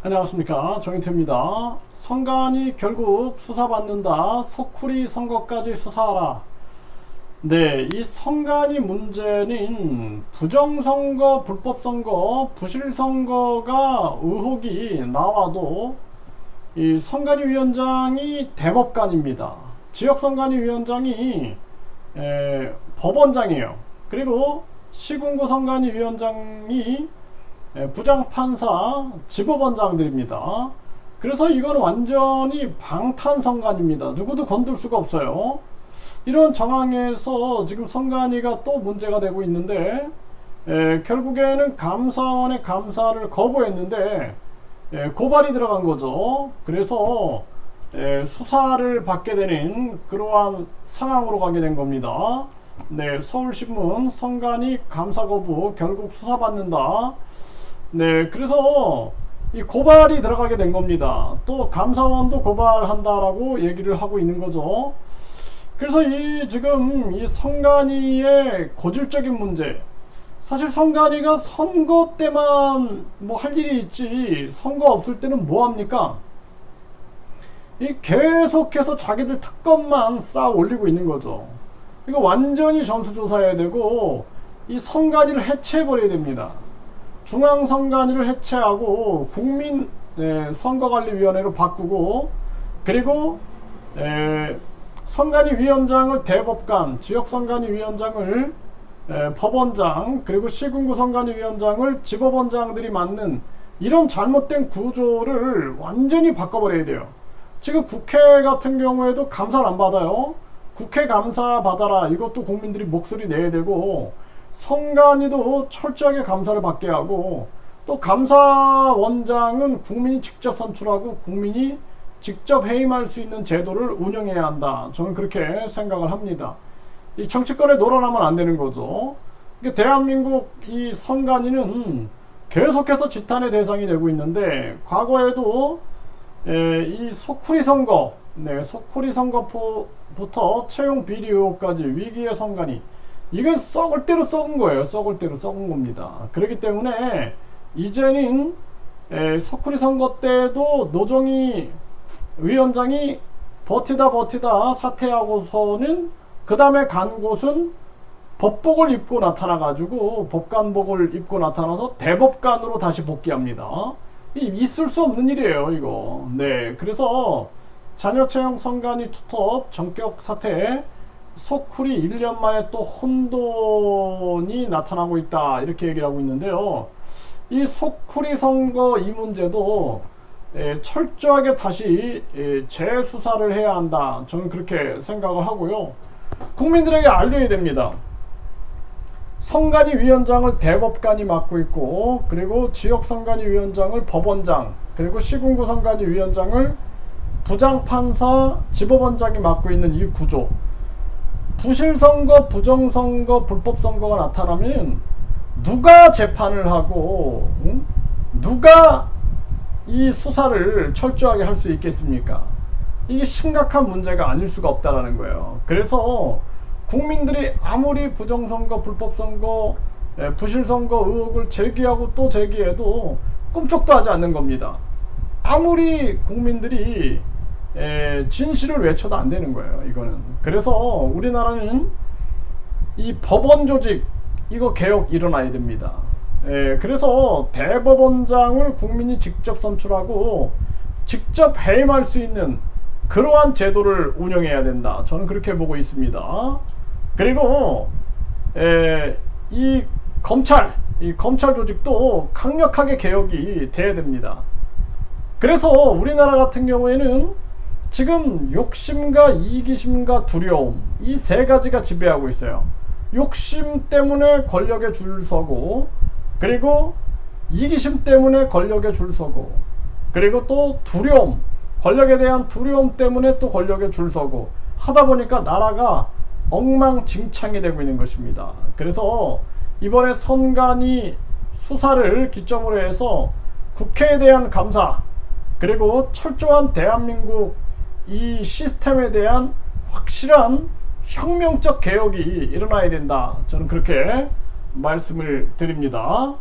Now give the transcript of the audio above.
안녕하십니까, 정인태입니다. 선관위 결국 수사받는다. 소쿠리 선거까지 수사하라. 네, 이 선관위 문제는 부정선거, 불법선거, 부실선거가 의혹이 나와도 이 선관위 위원장이 대법관입니다. 지역선관위 위원장이 법원장이에요. 그리고 시군구 선관위 위원장이 부장판사, 지법원장들입니다. 그래서 이건 완전히 방탄선관위입니다. 누구도 건들 수가 없어요. 이런 정황에서 지금 선관위가 또 문제가 되고 있는데, 결국에는 감사원의 감사를 거부했는데 고발이 들어간 거죠. 그래서 수사를 받게 되는 그러한 상황으로 가게 된 겁니다. 네, 서울신문 선관위 감사 거부 결국 수사받는다. 네, 그래서 이 고발이 들어가게 된 겁니다. 또 감사원도 고발한다라고 얘기를 하고 있는 거죠. 그래서 지금 이 선관위의 고질적인 문제, 사실 선관위가 선거 때만 뭐 할 일이 있지 선거 없을 때는 뭐 합니까? 이 계속해서 자기들 특검만 쌓아 올리고 있는 거죠. 이거 완전히 전수조사해야 되고 이 선관위를 해체해 버려야 됩니다. 중앙선관위를 해체하고 국민 선거관리위원회로 바꾸고, 그리고 선관위 위원장을 대법관, 지역선관위 위원장을 법원장, 그리고 시군구 선관위 위원장을 지법원장들이 맡는 이런 잘못된 구조를 완전히 바꿔버려야 돼요. 지금 국회 같은 경우에도 감사를 안 받아요. 국회 감사 받아라, 이것도 국민들이 목소리 내야 되고, 선관위도 철저하게 감사를 받게 하고, 또 감사원장은 국민이 직접 선출하고 국민이 직접 해임할 수 있는 제도를 운영해야 한다. 저는 그렇게 생각을 합니다. 이 정치권에 놀아나면 안 되는 거죠. 그러니까 대한민국 이 선관위는 계속해서 지탄의 대상이 되고 있는데, 과거에도 이 소쿠리 선거, 소쿠리 선거부터 채용 비리 의혹까지 위기의 선관위, 이건 썩을 대로 썩은 거예요. 썩을 대로 썩은 겁니다. 그렇기 때문에 이제는 소쿠리 선거 때도 노정희 위원장이 버티다 사퇴하고서는 그 다음에 간 곳은 법복을 입고 나타나가지고, 법관복을 입고 나타나서 대법관으로 다시 복귀합니다. 있을 수 없는 일이에요, 이거. 네, 그래서 자녀 채용 선관위 투톱 전격 사퇴, 소쿠리 1년 만에 또 혼돈이 나타나고 있다, 이렇게 얘기를 하고 있는데요. 이 소쿠리 선거 이 문제도 철저하게 다시 재수사를 해야 한다, 저는 그렇게 생각을 하고요. 국민들에게 알려야 됩니다. 선관위 위원장을 대법관이 맡고 있고, 그리고 지역선관위 위원장을 법원장, 그리고 시군구 선관위 위원장을 부장판사, 지법원장이 맡고 있는 이 구조, 부실선거, 부정선거, 불법선거가 나타나면 누가 재판을 하고 누가 이 수사를 철저하게 할 수 있겠습니까? 이게 심각한 문제가 아닐 수가 없다라는 거예요. 그래서 국민들이 아무리 부정선거, 불법선거, 부실선거 의혹을 제기하고 또 제기해도 꿈쩍도 하지 않는 겁니다. 아무리 국민들이 진실을 외쳐도 안 되는 거예요, 이거는. 그래서 우리나라는 이 법원 조직, 이거 개혁 일어나야 됩니다. 그래서 대법원장을 국민이 직접 선출하고 직접 해임할 수 있는 그러한 제도를 운영해야 된다, 저는 그렇게 보고 있습니다. 그리고 이 검찰 조직도 강력하게 개혁이 돼야 됩니다. 그래서 우리나라 같은 경우에는 지금 욕심과 이기심과 두려움, 이 세 가지가 지배하고 있어요. 욕심 때문에 권력에 줄 서고, 그리고 이기심 때문에 권력에 줄 서고, 그리고 또 두려움, 권력에 대한 두려움 때문에 또 권력에 줄 서고 하다 보니까 나라가 엉망진창이 되고 있는 것입니다. 그래서 이번에 선관위 수사를 기점으로 해서 국회에 대한 감사, 그리고 철저한 대한민국 이 시스템에 대한 확실한 혁명적 개혁이 일어나야 된다, 저는 그렇게 말씀을 드립니다.